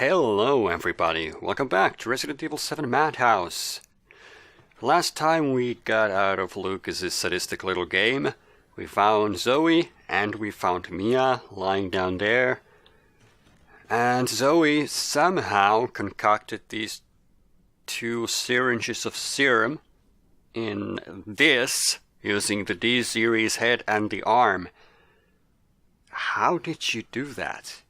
Hello everybody, welcome back to Resident Evil 7 Madhouse. Last time we got out of Lucas's sadistic little game, we found Zoe and we found Mia lying down there. And Zoe somehow concocted these 2 syringes of serum in this, using the D-series head and the arm. How did you do that?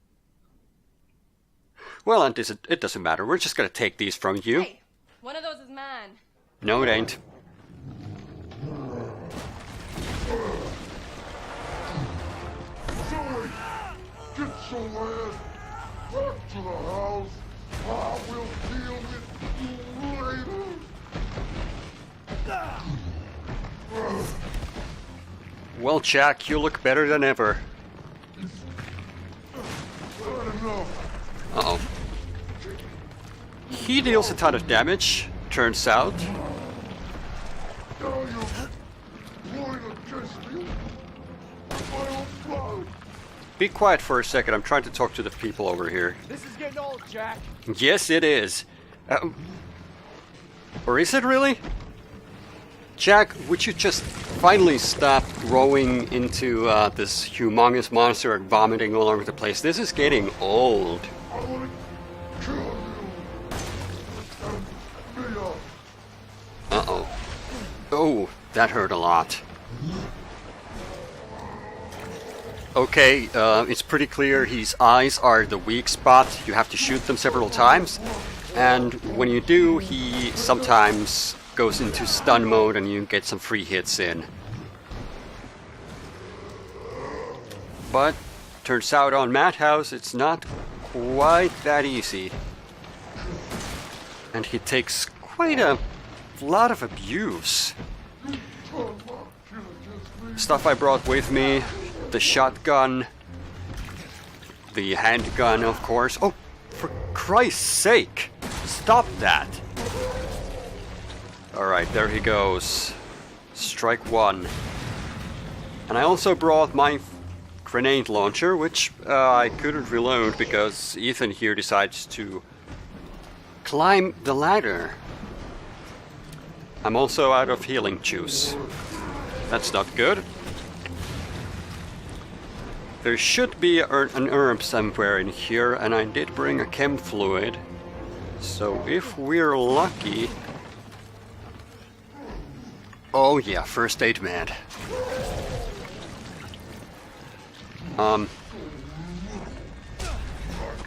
Well, it doesn't matter. We're just gonna take these from you. Hey, one of those is mine. No, it ain't. Zoe, get your ass back to the house. I will deal with you later. Well, Jack, you look better than ever. Not enough. Uh-oh. He deals a ton of damage, turns out. Now you're going against me. My own blood. Be quiet for a second, I'm trying to talk to the people over here. This is getting old, Jack. Yes, it is. Or is it really? Jack, would you just finally stop growing into this humongous monster and vomiting all over the place? This is getting old. I want to kill you. And Mia. Uh-oh. Oh, that hurt a lot. Okay, it's pretty clear his eyes are the weak spot. You have to shoot them several times. And when you do, he sometimes goes into stun mode and you get some free hits in. But turns out on Madhouse it's not quite that easy. And he takes quite a lot of abuse. Stuff I brought with me, the shotgun, the handgun of course. Oh, for Christ's sake, stop that! Alright, there he goes. Strike 1. And I also brought my grenade launcher, which I couldn't reload because Ethan here decides to climb the ladder. I'm also out of healing juice. That's not good. There should be an herb somewhere in here, and I did bring a chem fluid. So if we're lucky... Oh yeah, first aid med.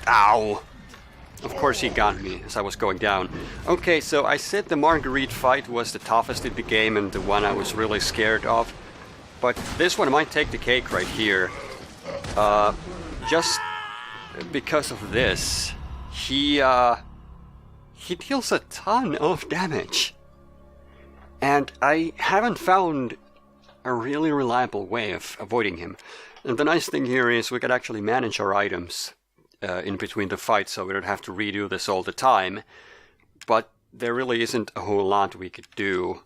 Ow! Of course he got me as I was going down. Okay, so I said the Marguerite fight was the toughest in the game and the one I was really scared of. But this one might take the cake right here. Just because of this. He deals a ton of damage. And I haven't found a really reliable way of avoiding him. And the nice thing here is we can actually manage our items in between the fights, so we don't have to redo this all the time. But there really isn't a whole lot we could do.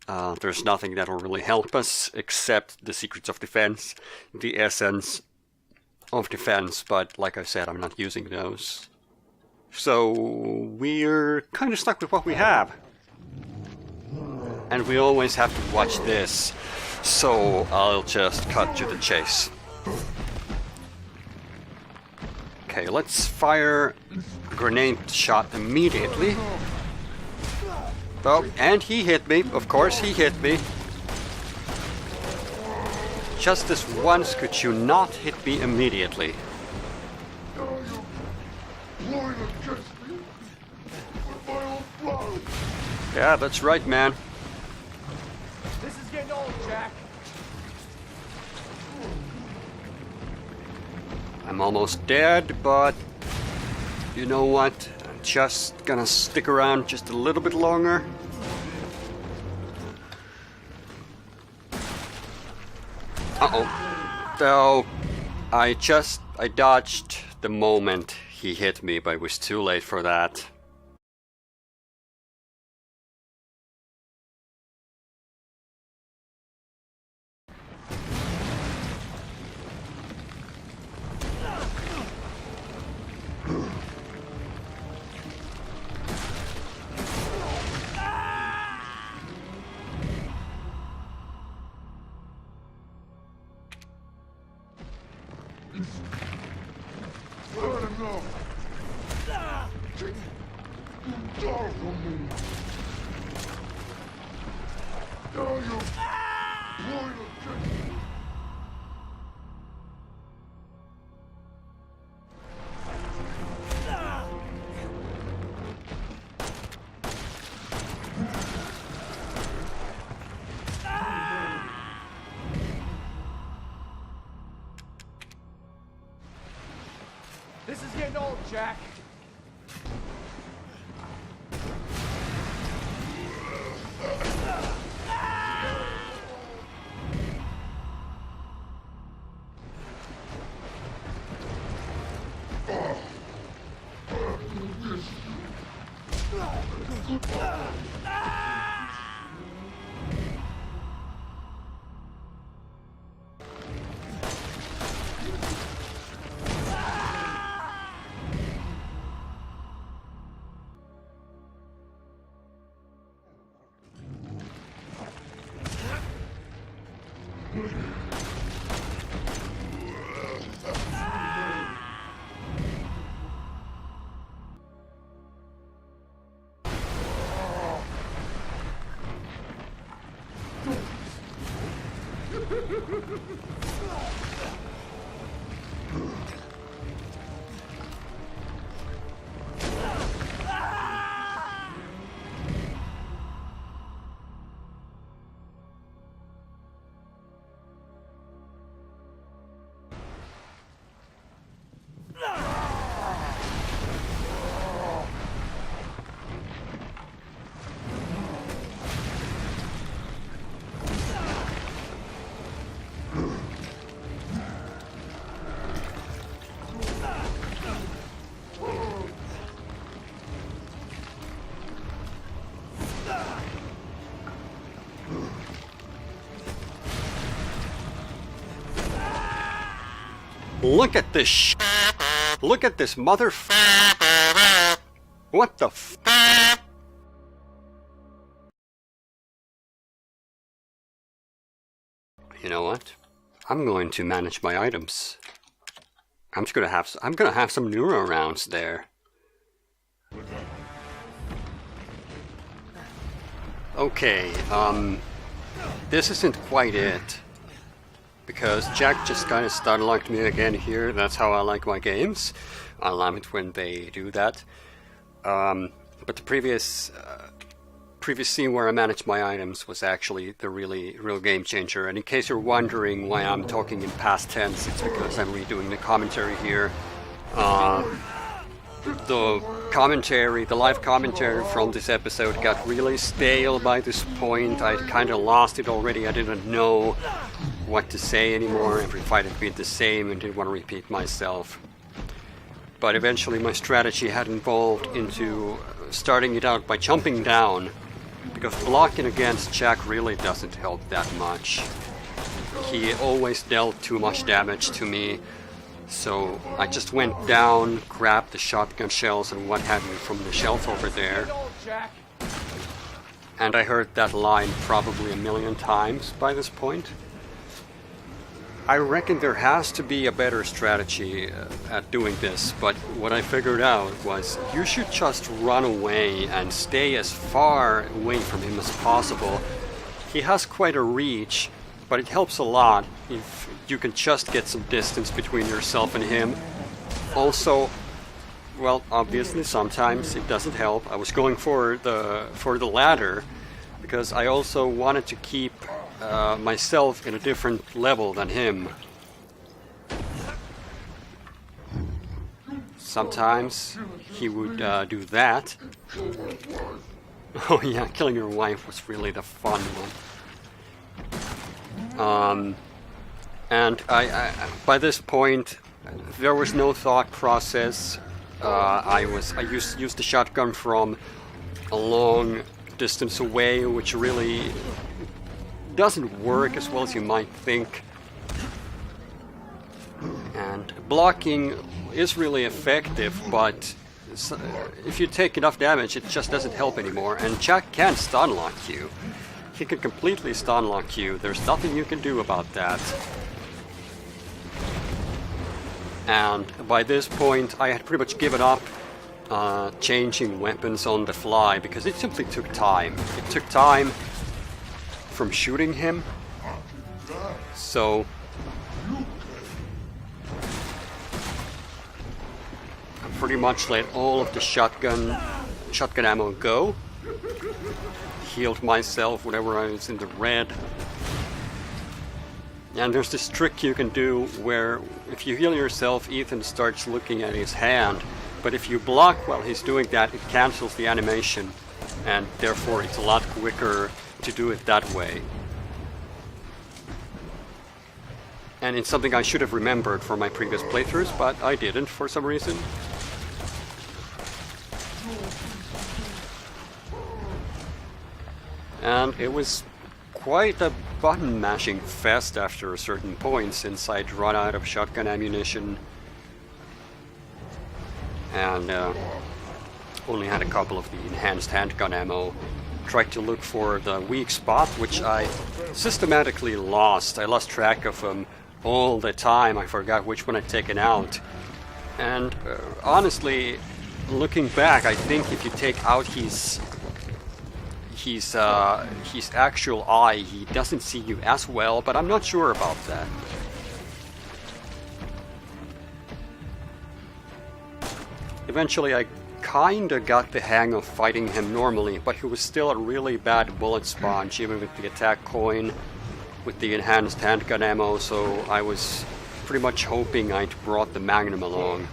There's nothing that will really help us except the secrets of defense, the essence of defense, but like I said, I'm not using those. So we're kind of stuck with what we have. And we always have to watch this, so I'll just cut to the chase. Okay, let's fire a grenade shot immediately. Oh, and he hit me, of course he hit me. Just this once, could you not hit me immediately? Now you're going against me. With my own blood. Yeah, that's right, man. This is getting old, Jack. I'm almost dead, but you know what? I'm just gonna stick around just a little bit longer. Uh-oh. Though, I dodged the moment he hit me, but it was too late for that. Not enough. Take you down from me. Now you point attention. This is getting old, Jack. Look at this Look at this What the You know what? I'm going to manage my items. I'm gonna have some neuro rounds there. Okay, this isn't quite it. Because Jack just kind of stun-locked me again here. That's how I like my games. I love it when they do that. But the previous scene where I managed my items was actually the real game changer. And in case you're wondering why I'm talking in past tense, it's because I'm redoing the commentary here. The live commentary from this episode got really stale by this point. I kind of lost it already. I didn't know what to say anymore. Every fight had been the same and didn't want to repeat myself. But eventually my strategy had evolved into starting it out by jumping down, because blocking against Jack really doesn't help that much. He always dealt too much damage to me, so I just went down, grabbed the shotgun shells and what have you from the shelf over there. And I heard that line probably a million times by this point. I reckon there has to be a better strategy at doing this, but what I figured out was you should just run away and stay as far away from him as possible. He has quite a reach, but it helps a lot if you can just get some distance between yourself and him. Also, well, obviously sometimes it doesn't help. I was going for the ladder because I also wanted to keep myself in a different level than him. Sometimes he would do that. Oh yeah, killing your wife was really the fun one. And I by this point there was no thought process. I used the shotgun from a long distance away, which really doesn't work as well as you might think. And blocking is really effective, but if you take enough damage, it just doesn't help anymore. And Jack can stun lock you. He can completely stun lock you. There's nothing you can do about that. And by this point, I had pretty much given up changing weapons on the fly because it simply took time. It took time from shooting him. So I pretty much let all of the shotgun ammo go. Healed myself whenever I was in the red. And there's this trick you can do where if you heal yourself, Ethan starts looking at his hand. But if you block while he's doing that, it cancels the animation. And therefore it's a lot quicker to do it that way. And it's something I should have remembered from my previous playthroughs, but I didn't for some reason. And it was quite a button mashing fest after a certain point since I'd run out of shotgun ammunition and only had a couple of the enhanced handgun ammo. Tried to look for the weak spot, which I systematically lost. I lost track of them all the time. I forgot which one I'd taken out. And honestly, looking back, I think if you take out his actual eye, he doesn't see you as well, but I'm not sure about that. Eventually I kinda got the hang of fighting him normally, but he was still a really bad bullet sponge, even with the attack coin, with the enhanced handgun ammo, so I was pretty much hoping I'd brought the Magnum along.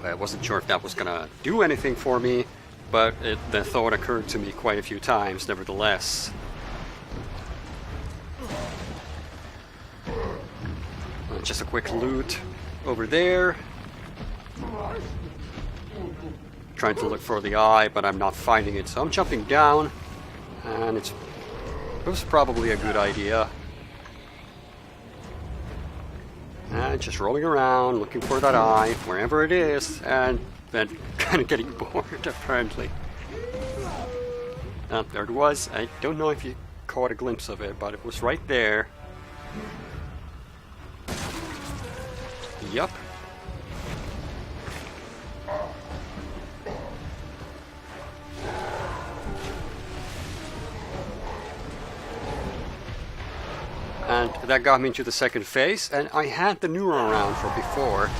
I wasn't sure if that was gonna do anything for me, but the thought occurred to me quite a few times, nevertheless. Just a quick loot over there. Trying to look for the eye, but I'm not finding it, so I'm jumping down, and it was probably a good idea. And just rolling around, looking for that eye, wherever it is, and then kind of getting bored, apparently. There it was. I don't know if you caught a glimpse of it, but it was right there. Yup. And that got me into the second phase, and I had the neuro round from before,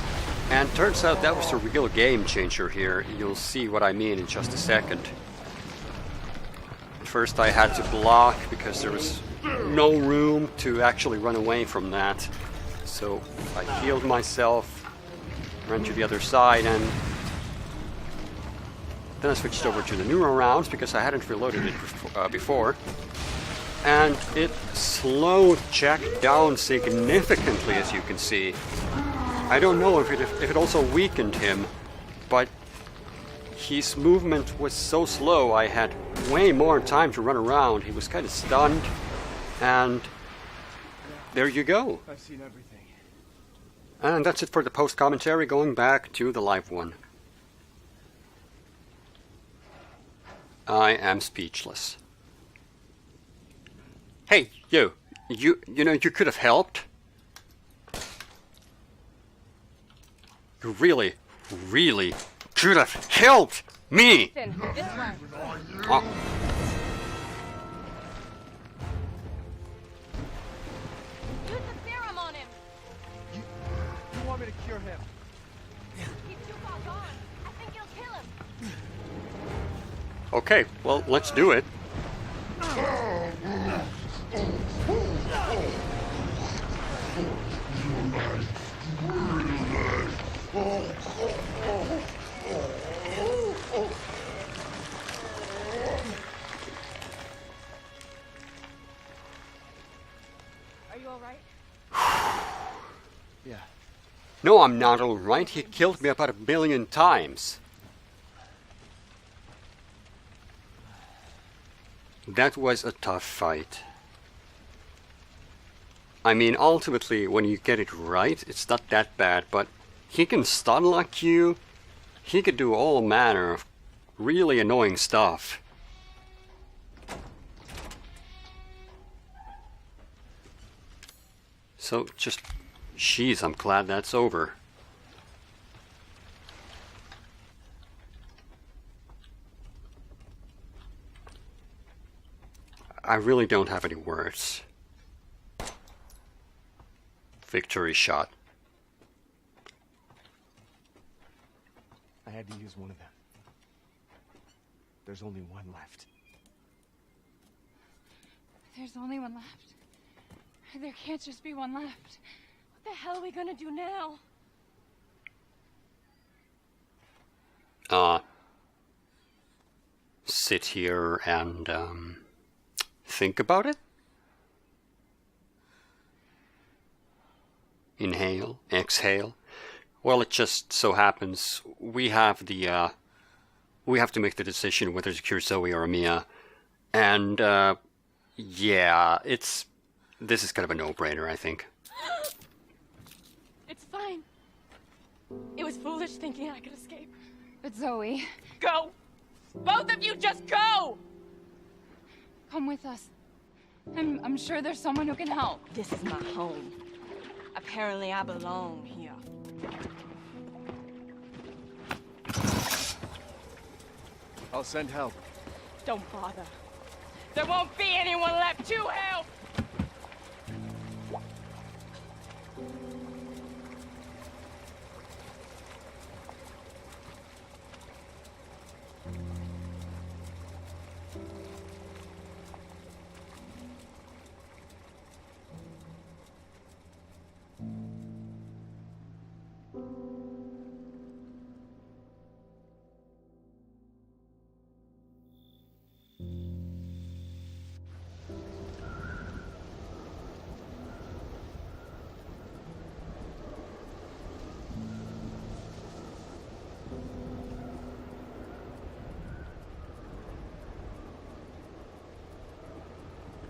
and turns out that was a real game changer here. You'll see what I mean in just a second. At first I had to block because there was no room to actually run away from that. So I healed myself, ran to the other side, and then I switched over to the neuro rounds because I hadn't reloaded it before. And it slowed Jack down significantly, as you can see. I don't know if it also weakened him, but his movement was so slow I had way more time to run around. He was kind of stunned, and there you go. I've seen everything. And that's it for the post-commentary, going back to the live one. I am speechless. Hey, you know, you could have helped. You really could have helped me! Ethan, this way. Oh. Use the serum on him. You want me to cure him? He's too far gone. I think you'll kill him. Okay, well, let's do it. Are you alright? Yeah. No, I'm not alright. He killed me about 1 billion times. That was a tough fight. I mean, ultimately, when you get it right, it's not that bad, but he can stun lock you. He could do all manner of really annoying stuff. So just Jeez, I'm glad that's over. I really don't have any words. Victory shot. I had to use one of them. There's only one left. There's only one left. There can't just be one left. What the hell are we gonna do now? Sit here and think about it. Inhale, exhale. Well, it just so happens we have to make the decision whether to cure Zoe or Mia, and yeah, this is kind of a no-brainer, I think. It's fine. It was foolish thinking I could escape. But Zoe, Go! Both of you just go! come with us. I'm sure there's someone who can help. This is my home. Apparently I belong here. I'll send help. Don't bother. There won't be anyone left to help!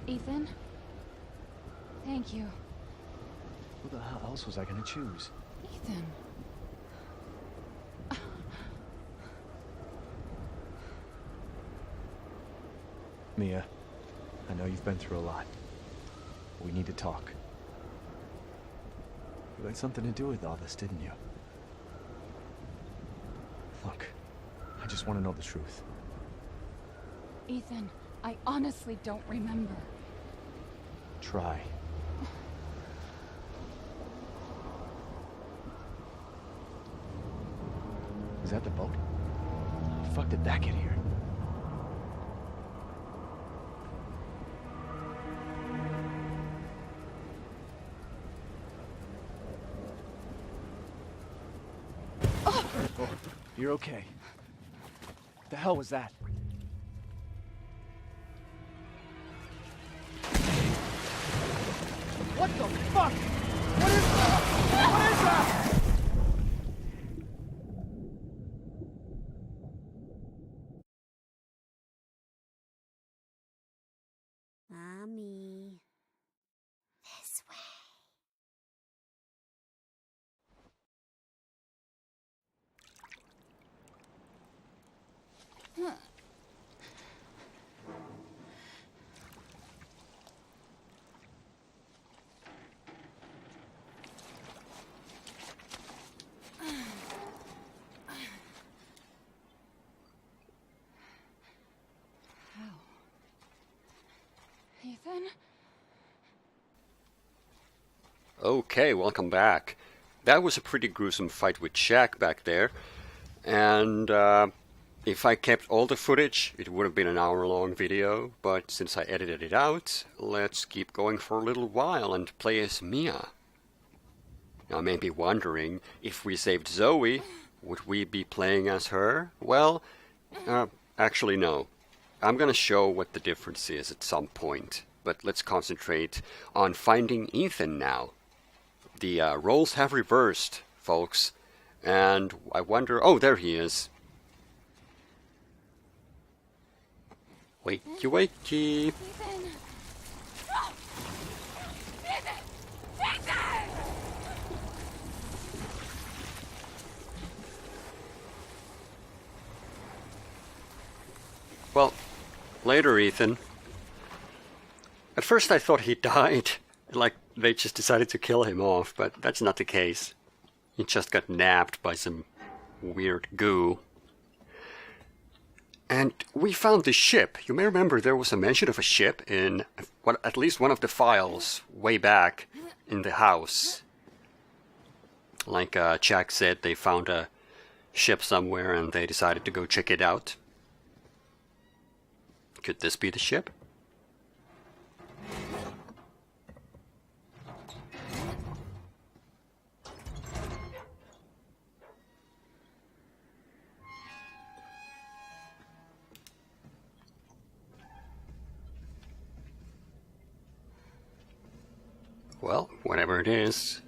Ethan? Thank you. Who the hell else was I gonna choose? Ethan. Mia, I know you've been through a lot. We need to talk. You had something to do with all this, didn't you? Look, I just want to know the truth. Ethan, I honestly don't remember. Try. Is that the boat? How the fuck did that get here? Oh, you're okay. What the hell was that? What the fuck? What is that? What is that? Mommy. This way. Ethan? Okay, welcome back. That was a pretty gruesome fight with Jack back there. And if I kept all the footage, it would have been an hour-long video. But since I edited it out, let's keep going for a little while and play as Mia. Now, I may be wondering, if we saved Zoe, would we be playing as her? Well, actually no. I'm gonna show what the difference is at some point. But let's concentrate on finding Ethan now. The roles have reversed, folks. And I wonder... Oh, there he is. Wakey, wakey. Ethan! Well, later, Ethan. At first I thought he died, like they just decided to kill him off, but that's not the case. He just got nabbed by some weird goo. And we found the ship. You may remember there was a mention of a ship in at least one of the files way back in the house. Like Jack said, they found a ship somewhere and they decided to go check it out. Could this be the ship? Well, whatever it is,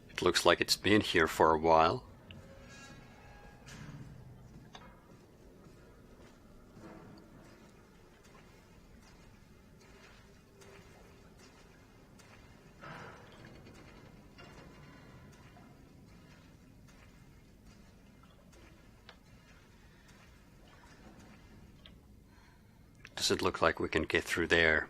it looks like it's been here for a while. Does it look like we can get through there?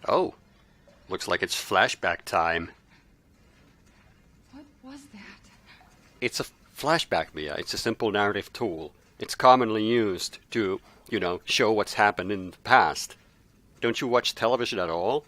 Oh, looks like it's flashback time. What was that? It's a flashback, Mia. It's a simple narrative tool. It's commonly used to, show what's happened in the past. Don't you watch television at all?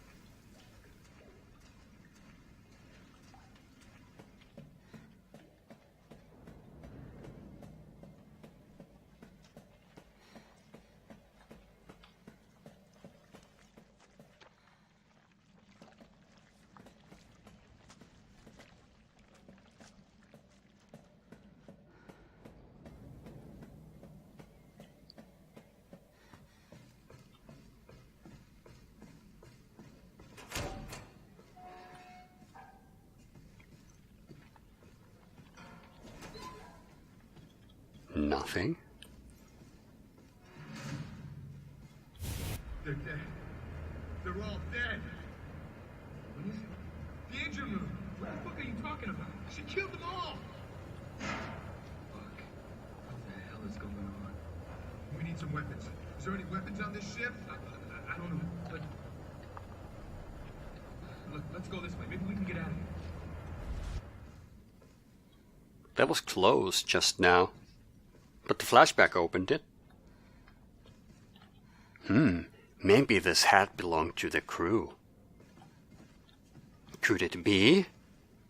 Nothing. They're dead. They're all dead. What is it? The engine room. What the fuck are you talking about? She killed them all. Fuck. What the hell is going on? We need some weapons. Is there any weapons on this ship? I don't know. But look, let's go this way. Maybe we can get out of here. That was closed just now. But the flashback opened it. Maybe this hat belonged to the crew. Could it be?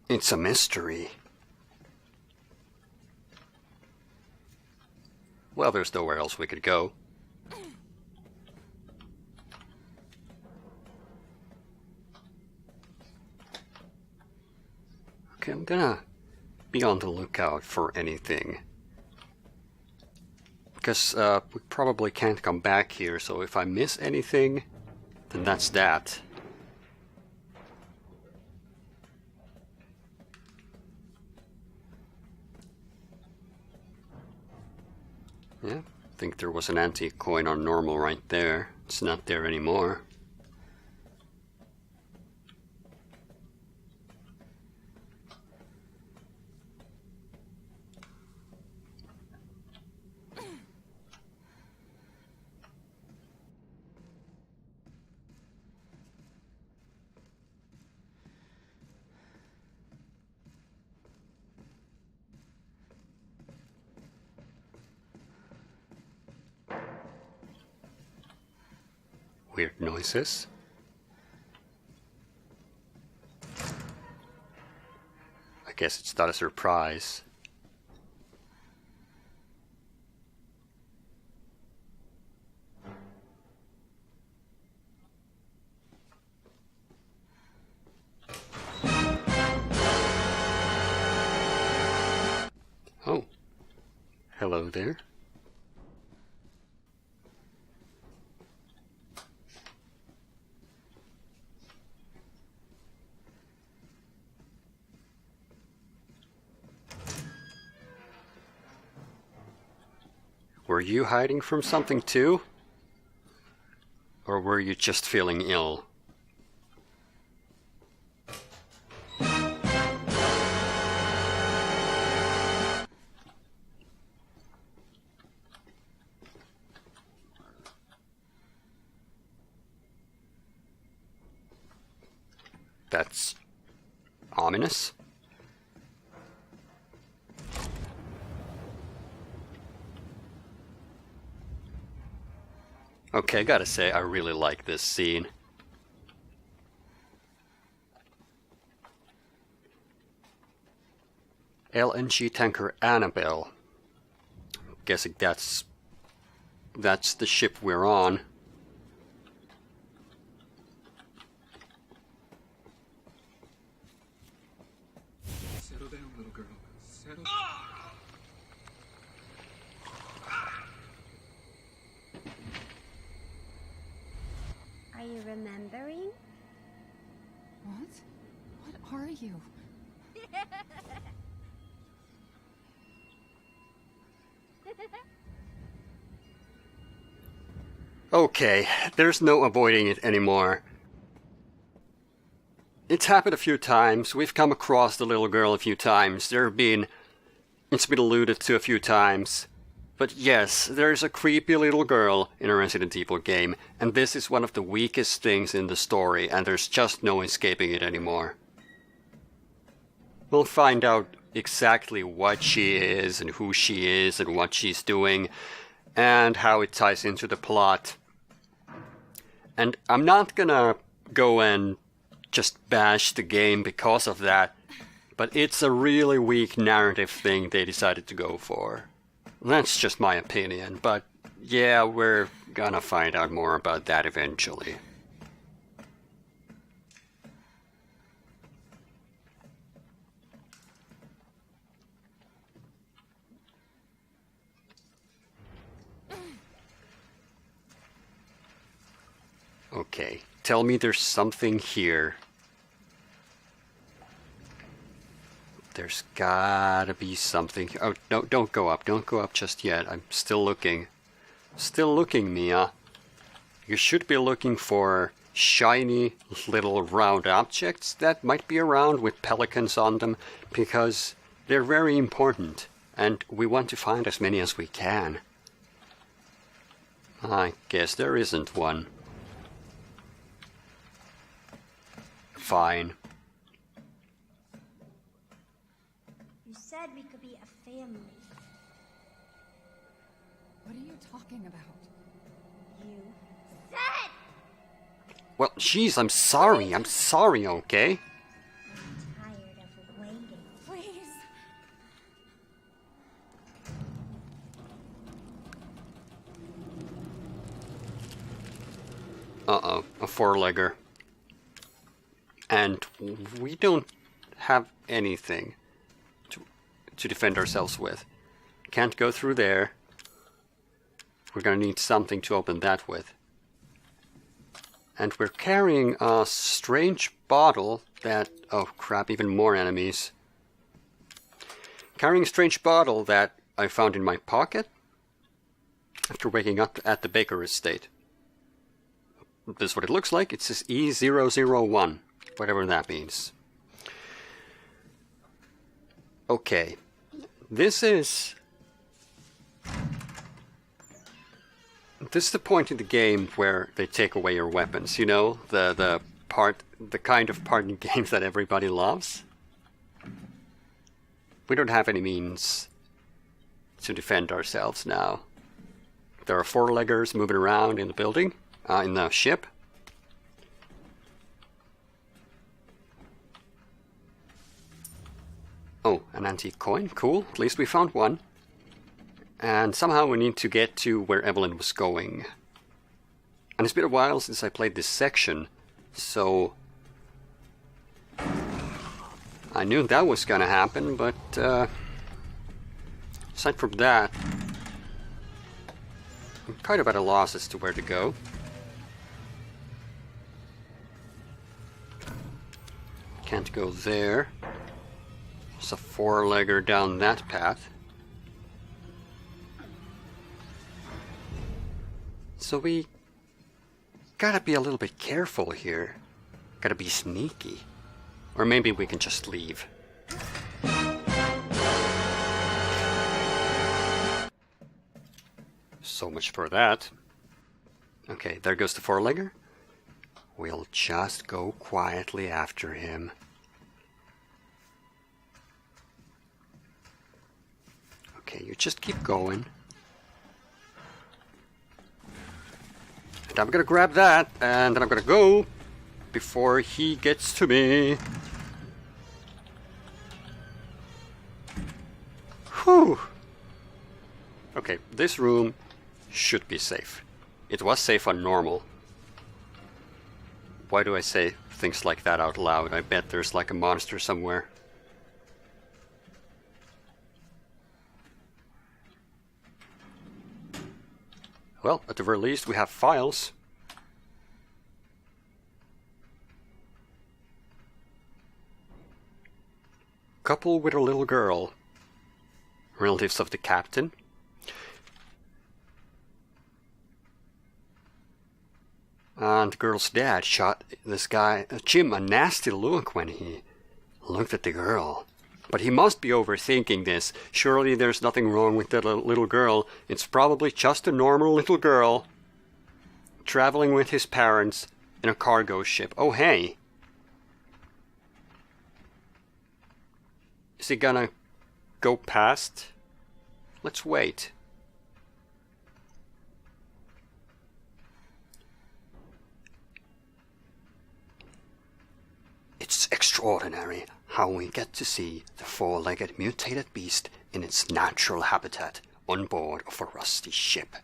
It's a mystery. Well, there's nowhere else we could go. Okay, I'm gonna be on the lookout for anything. Because we probably can't come back here, so if I miss anything, then that's that. Yeah, I think there was an antique coin on normal right there. It's not there anymore. Weird noises. I guess it's not a surprise. Oh, hello there. Were you hiding from something too? Or were you just feeling ill? That's ominous. Okay, gotta say, I really like this scene. LNG tanker Annabelle. Guessing that's the ship we're on. Settle down, little girl. Settle. Are you remembering? What? What are you? Okay, there's no avoiding it anymore. It's happened a few times. We've come across the little girl a few times. It's been alluded to a few times. But yes, there's a creepy little girl in a Resident Evil game, and this is one of the weakest things in the story, and there's just no escaping it anymore. We'll find out exactly what she is, and who she is, and what she's doing, and how it ties into the plot. And I'm not gonna go and just bash the game because of that, but it's a really weak narrative thing they decided to go for. That's just my opinion, but yeah, we're gonna find out more about that eventually. Okay, tell me there's something here. There's gotta be something. Oh, no, don't go up. Don't go up just yet. I'm still looking. Still looking, Mia. You should be looking for shiny little round objects that might be around with pelicans on them, because they're very important, and we want to find as many as we can. I guess there isn't one. Fine. You said we could be a family. What are you talking about? You said! Well, jeez, I'm sorry, okay? I'm tired of waiting. Please. Uh-oh, a four-legger. And we don't have anything to defend ourselves with. Can't go through there. We're gonna need something to open that with. And we're carrying a strange bottle that... oh crap, even more enemies. Carrying a strange bottle that I found in my pocket after waking up at the Baker estate. This is what it looks like. It says E001. Whatever that means. Okay. This is the point in the game where they take away your weapons, you know? The kind of part in games that everybody loves. We don't have any means to defend ourselves now. There are four-leggers moving around in the building, in the ship. Oh, an antique coin. Cool. At least we found one. And somehow we need to get to where Evelyn was going. And it's been a while since I played this section, so... I knew that was gonna happen, but... aside from that... I'm kind of at a loss as to where to go. Can't go there. There's a four-legger down that path. So we gotta be a little bit careful here. Gotta be sneaky. Or maybe we can just leave. So much for that. Okay, there goes the four-legger. We'll just go quietly after him. Okay, you just keep going. And I'm gonna grab that, and then I'm gonna go before he gets to me. Whew. Okay, this room should be safe. It was safe on normal. Why do I say things like that out loud? I bet there's like a monster somewhere. Well, at the very least we have files. Couple with a little girl. Relatives of the captain. And the girl's dad shot this guy, Jim, a nasty look when he looked at the girl. But he must be overthinking this. Surely there's nothing wrong with that little girl. It's probably just a normal little girl traveling with his parents in a cargo ship. Oh, hey. Is he gonna go past? Let's wait. It's extraordinary how we get to see the four-legged mutated beast in its natural habitat on board of a rusty ship,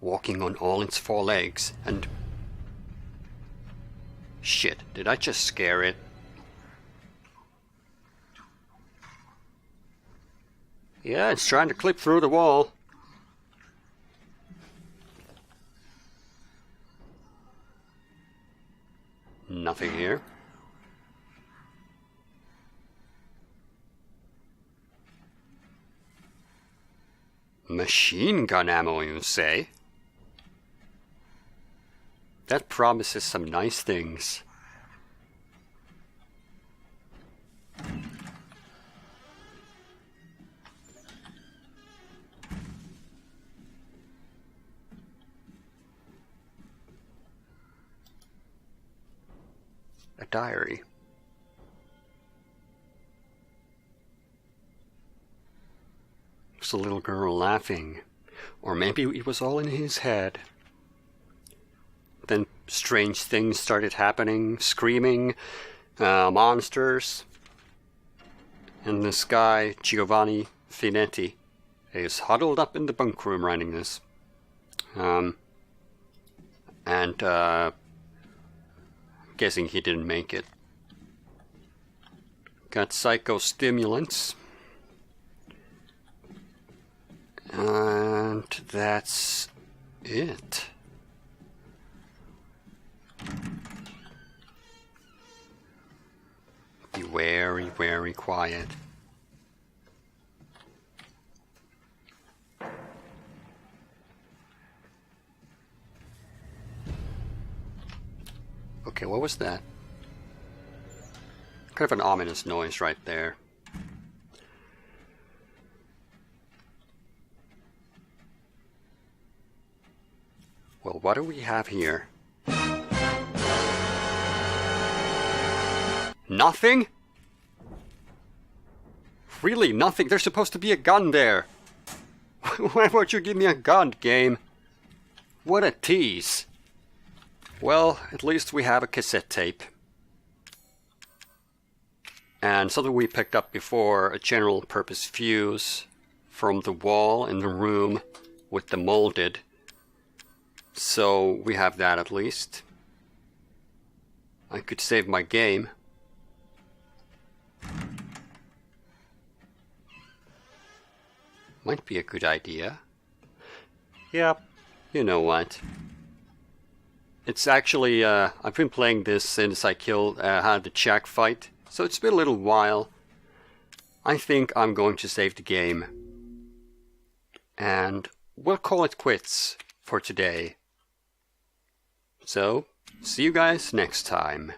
walking on all its four legs and... Shit, did I just scare it? Yeah, it's trying to clip through the wall. Nothing here. Machine gun ammo, you say? That promises some nice things. A diary. It's a little girl laughing. Or maybe it was all in his head. Then strange things started happening, screaming, monsters. And this guy, Giovanni Finetti, is huddled up in the bunk room writing this. Guessing he didn't make it. Got psychostimulants. And that's it. Be very, very quiet. Okay, what was that? Kind of an ominous noise right there. Well, what do we have here? Nothing? Really, nothing? There's supposed to be a gun there. Why won't you give me a gun, game? What a tease. Well, at least we have a cassette tape. And something we picked up before, a general purpose fuse from the wall in the room with the molded. So we have that at least. I could save my game. Might be a good idea. Yep, you know what. It's actually, I've been playing this since I had the Jack fight, so it's been a little while. I think I'm going to save the game. And we'll call it quits for today. So, see you guys next time.